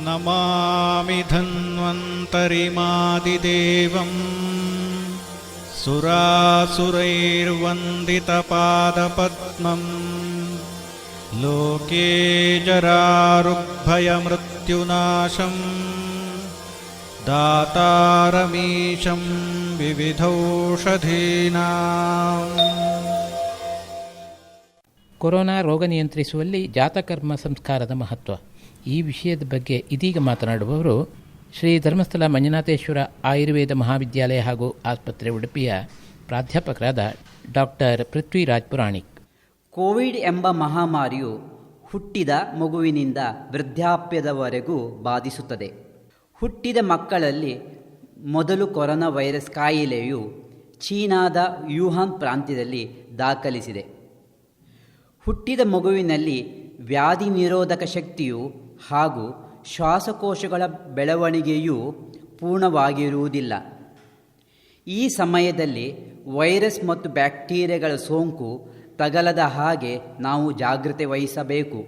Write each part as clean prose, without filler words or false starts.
ನಮಾಮಿ ಧನ್ವಂತರಿಮಾದಿದೇವಂ ಸುರಾಸುರೈರ್ವಂದಿತಪಾದಪದ್ಮಂ ಲೋಕೆ ಜರಾರುಗ್ಭಯಮೃತ್ಯುನಾಶಂ ದಾತಾರಮೀಶಂ ವಿವಿಧೌಷಧೀನಾಂ. ಕೊರೋನಾ ರೋಗ ನಿಯಂತ್ರಿಸುವಲ್ಲಿ ಜಾತಕರ್ಮ ಸಂಸ್ಕಾರದ ಮಹತ್ವ, ಈ ವಿಷಯದ ಬಗ್ಗೆ ಇದೀಗ ಮಾತನಾಡುವವರು ಶ್ರೀ ಧರ್ಮಸ್ಥಳ ಮಂಜುನಾಥೇಶ್ವರ ಆಯುರ್ವೇದ ಮಹಾವಿದ್ಯಾಲಯ ಹಾಗೂ ಆಸ್ಪತ್ರೆ ಉಡುಪಿಯ ಪ್ರಾಧ್ಯಾಪಕರಾದ ಡಾಕ್ಟರ್ ಪೃಥ್ವಿರಾಜ್ ಪುರಾಣಿಕ್. ಕೋವಿಡ್ ಎಂಬ ಮಹಾಮಾರಿಯು ಹುಟ್ಟಿದ ಮಗುವಿನಿಂದ ವೃದ್ಧಾಪ್ಯದವರೆಗೂ ಬಾಧಿಸುತ್ತದೆ. ಹುಟ್ಟಿದ ಮಕ್ಕಳಲ್ಲಿ ಮೊದಲು ಕೊರೋನಾ ವೈರಸ್ ಕಾಯಿಲೆಯು ಚೀನಾದ ವುಹಾನ್ ಪ್ರಾಂತ್ಯದಲ್ಲಿ ದಾಖಲಿಸಿದೆ. ಹುಟ್ಟಿದ ಮಗುವಿನಲ್ಲಿ ವ್ಯಾಧಿ ನಿರೋಧಕ ಶಕ್ತಿಯು ಹಾಗೂ ಶ್ವಾಸಕೋಶಗಳ ಬೆಳವಣಿಗೆಯೂ ಪೂರ್ಣವಾಗಿರುವುದಿಲ್ಲ. ಈ ಸಮಯದಲ್ಲಿ ವೈರಸ್ ಮತ್ತು ಬ್ಯಾಕ್ಟೀರಿಯಾಗಳ ಸೋಂಕು ತಗಲದ ಹಾಗೆ ನಾವು ಜಾಗ್ರತೆ ವಹಿಸಬೇಕು.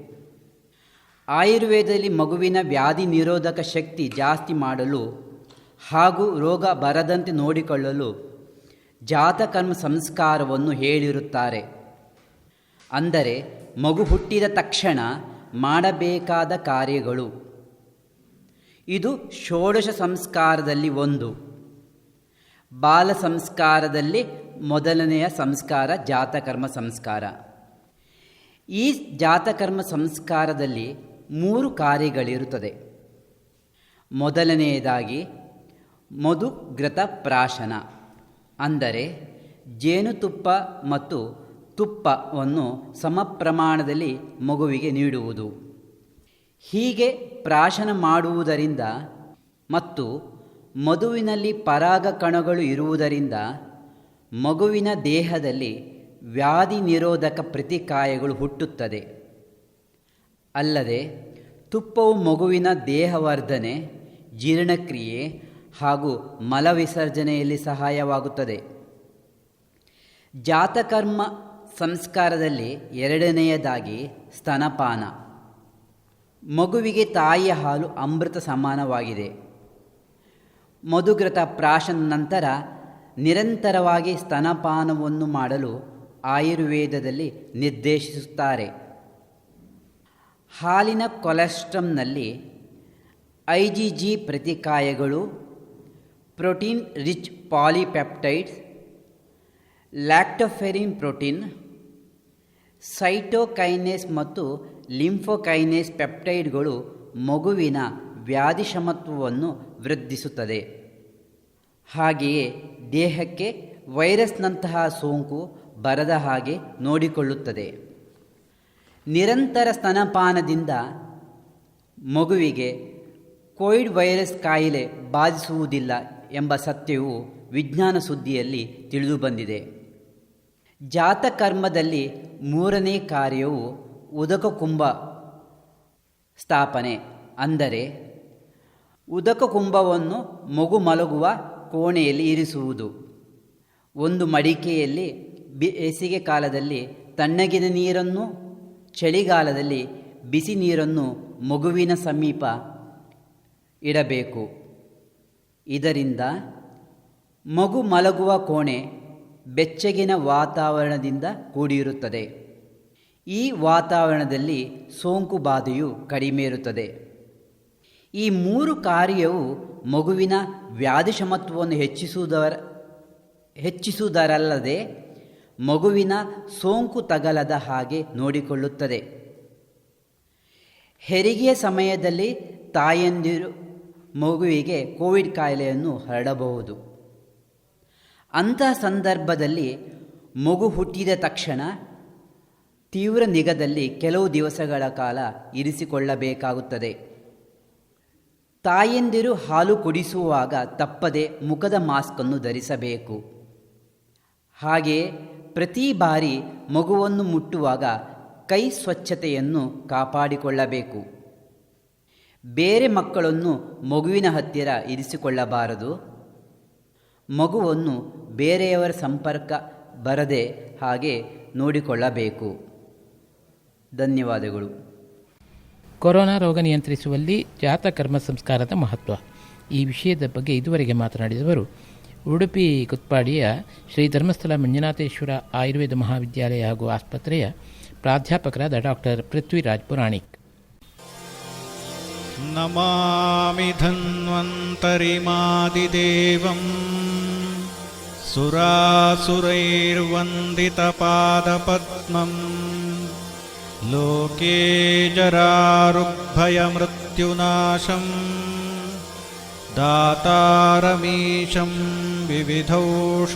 ಆಯುರ್ವೇದದಲ್ಲಿ ಮಗುವಿನ ವ್ಯಾಧಿ ನಿರೋಧಕ ಶಕ್ತಿ ಜಾಸ್ತಿ ಮಾಡಲು ಹಾಗೂ ರೋಗ ಬರದಂತೆ ನೋಡಿಕೊಳ್ಳಲು ಜಾತಕರ್ಮ ಸಂಸ್ಕಾರವನ್ನು ಹೇಳಿರುತ್ತಾರೆ. ಅಂದರೆ ಮಗು ಹುಟ್ಟಿದ ತಕ್ಷಣ ಮಾಡಬೇಕಾದ ಕಾರ್ಯಗಳು. ಇದು ಷೋಡಶ ಸಂಸ್ಕಾರದಲ್ಲಿ ಒಂದು. ಬಾಲ ಸಂಸ್ಕಾರದಲ್ಲಿ ಮೊದಲನೆಯ ಸಂಸ್ಕಾರ ಜಾತಕರ್ಮ ಸಂಸ್ಕಾರ. ಈ ಜಾತಕರ್ಮ ಸಂಸ್ಕಾರದಲ್ಲಿ 3 ಕಾರ್ಯಗಳಿರುತ್ತದೆ. ಮೊದಲನೆಯದಾಗಿ ಮಧುಘೃತ ಪ್ರಾಶನ, ಅಂದರೆ ಜೇನುತುಪ್ಪ ಮತ್ತು ತುಪ್ಪವನ್ನು ಸಮ ಪ್ರಮಾಣದಲ್ಲಿ ಮಗುವಿಗೆ ನೀಡುವುದು. ಹೀಗೆ ಪ್ರಾಶನ ಮಾಡುವುದರಿಂದ ಮತ್ತು ಮಧುವಿನಲ್ಲಿ ಪರಾಗ ಕಣಗಳು ಇರುವುದರಿಂದ ಮಗುವಿನ ದೇಹದಲ್ಲಿ ವ್ಯಾಧಿ ನಿರೋಧಕ ಪ್ರತಿಕಾಯಗಳು ಹುಟ್ಟುತ್ತದೆ. ಅಲ್ಲದೆ ತುಪ್ಪವು ಮಗುವಿನ ದೇಹವರ್ಧನೆ, ಜೀರ್ಣಕ್ರಿಯೆ ಹಾಗೂ ಮಲವಿಸರ್ಜನೆಯಲ್ಲಿ ಸಹಾಯವಾಗುತ್ತದೆ. ಜಾತಕರ್ಮ ಸಂಸ್ಕಾರದಲ್ಲಿ ಎರಡನೆಯದಾಗಿ ಸ್ತನಪಾನ. ಮಗುವಿಗೆ ತಾಯಿಯ ಹಾಲು ಅಮೃತ ಸಮಾನವಾಗಿದೆ. ಮಧುಘೃತ ಪ್ರಾಶನ ನಂತರ ನಿರಂತರವಾಗಿ ಸ್ತನಪಾನವನ್ನು ಮಾಡಲು ಆಯುರ್ವೇದದಲ್ಲಿ ನಿರ್ದೇಶಿಸುತ್ತಾರೆ. ಹಾಲಿನ ಕೊಲೆಸ್ಟ್ರಾಲ್ನಲ್ಲಿ IgG ಪ್ರತಿಕಾಯಗಳು, protein rich ಪಾಲಿಪೆಪ್ಟೈಡ್ಸ್, lactoferrin protein, ಸೈಟೋಕೈನೇಸ್ ಮತ್ತು ಲಿಂಫೋಕೈನೇಸ್ ಪೆಪ್ಟೈಡ್ಗಳು ಮಗುವಿನ ವ್ಯಾಧಿಶಮತ್ವವನ್ನು ವೃದ್ಧಿಸುತ್ತದೆ. ಹಾಗೆಯೇ ದೇಹಕ್ಕೆ ವೈರಸ್ನಂತಹ ಸೋಂಕು ಬರದ ಹಾಗೆ ನೋಡಿಕೊಳ್ಳುತ್ತದೆ. ನಿರಂತರ ಸ್ತನಪಾನದಿಂದ ಮಗುವಿಗೆ ಕೋವಿಡ್ ವೈರಸ್ ಕಾಯಿಲೆ ಬಾಧಿಸುವುದಿಲ್ಲ ಎಂಬ ಸತ್ಯವು ವಿಜ್ಞಾನ ಸುದ್ದಿಯಲ್ಲಿ ತಿಳಿದುಬಂದಿದೆ. ಜಾತಕರ್ಮದಲ್ಲಿ 3ನೇ ಕಾರ್ಯವು ಉದಕಕುಂಭ ಸ್ಥಾಪನೆ, ಅಂದರೆ ಉದಕಕುಂಭವನ್ನು ಮಗು ಮಲಗುವ ಕೋಣೆಯಲ್ಲಿ ಇರಿಸುವುದು. ಒಂದು ಮಡಿಕೆಯಲ್ಲಿ ಬೇಸಿಗೆ ಕಾಲದಲ್ಲಿ ತಣ್ಣಗಿನ ನೀರನ್ನು, ಚಳಿಗಾಲದಲ್ಲಿ ಬಿಸಿ ನೀರನ್ನು ಮಗುವಿನ ಸಮೀಪ ಇಡಬೇಕು. ಇದರಿಂದ ಮಗು ಮಲಗುವ ಕೋಣೆ ಬೆಚ್ಚಗಿನ ವಾತಾವರಣದಿಂದ ಕೂಡಿರುತ್ತದೆ. ಈ ವಾತಾವರಣದಲ್ಲಿ ಸೋಂಕು ಬಾಧೆಯು ಕಡಿಮೆ ಇರುತ್ತದೆ. ಈ 3 ಕಾರ್ಯವು ಮಗುವಿನ ವ್ಯಾಧಿಶಮತ್ವವನ್ನು ಹೆಚ್ಚಿಸುವುದರಲ್ಲದೆ ಮಗುವಿನ ಸೋಂಕು ತಗಲದ ಹಾಗೆ ನೋಡಿಕೊಳ್ಳುತ್ತದೆ. ಹೆರಿಗೆಯ ಸಮಯದಲ್ಲಿ ತಾಯಂದಿರು ಮಗುವಿಗೆ ಕೋವಿಡ್ ಕಾಯಿಲೆಯನ್ನು ಹರಡಬಹುದು. ಅಂತಹ ಸಂದರ್ಭದಲ್ಲಿ ಮಗು ಹುಟ್ಟಿದ ತಕ್ಷಣ ತೀವ್ರ ನಿಗಾದಲ್ಲಿ ಕೆಲವು ದಿವಸಗಳ ಕಾಲ ಇರಿಸಿಕೊಳ್ಳಬೇಕಾಗುತ್ತದೆ. ತಾಯಂದಿರು ಹಾಲು ಕುಡಿಸುವಾಗ ತಪ್ಪದೆ ಮುಖದ ಮಾಸ್ಕನ್ನು ಧರಿಸಬೇಕು. ಹಾಗೆಯೇ ಪ್ರತಿ ಬಾರಿ ಮಗುವನ್ನು ಮುಟ್ಟುವಾಗ ಕೈ ಸ್ವಚ್ಛತೆಯನ್ನು ಕಾಪಾಡಿಕೊಳ್ಳಬೇಕು. ಬೇರೆ ಮಕ್ಕಳನ್ನು ಮಗುವಿನ ಹತ್ತಿರ ಇರಿಸಿಕೊಳ್ಳಬಾರದು. ಮಗುವನ್ನು ಬೇರೆಯವರ ಸಂಪರ್ಕ ಬರದೆ ಹಾಗೆ ನೋಡಿಕೊಳ್ಳಬೇಕು. ಧನ್ಯವಾದಗಳು. ಕೊರೋನಾ ರೋಗ ನಿಯಂತ್ರಿಸುವಲ್ಲಿ ಜಾತಕರ್ಮ ಸಂಸ್ಕಾರದ ಮಹತ್ವ ಈ ವಿಷಯದ ಬಗ್ಗೆ ಇದುವರೆಗೆ ಮಾತನಾಡಿದವರು ಉಡುಪಿ ಕುತ್ಪಾಡಿಯ ಶ್ರೀ ಧರ್ಮಸ್ಥಳ ಮಂಜುನಾಥೇಶ್ವರ ಆಯುರ್ವೇದ ಮಹಾವಿದ್ಯಾಲಯ ಹಾಗೂ ಆಸ್ಪತ್ರೆಯ ಪ್ರಾಧ್ಯಾಪಕರಾದ ಡಾಕ್ಟರ್ ಪೃಥ್ವಿರಾಜ್ ಪುರಾಣಿಕ್. ನಮಾಮಿ ಧನ್ವಂತರಿಮಾದಿದೇವಂ ಸುರಾಸುರೈರ್ವಂದಿತಪಾದಪದ್ಮಂ ಲೋಕೆ ಜರಾರುಗ್ಭಯಮೃತ್ಯುನಾಶಂ ದಾತಾರಮೀಶಂ ವಿವಿಧೌಷಧೀನಾಂ.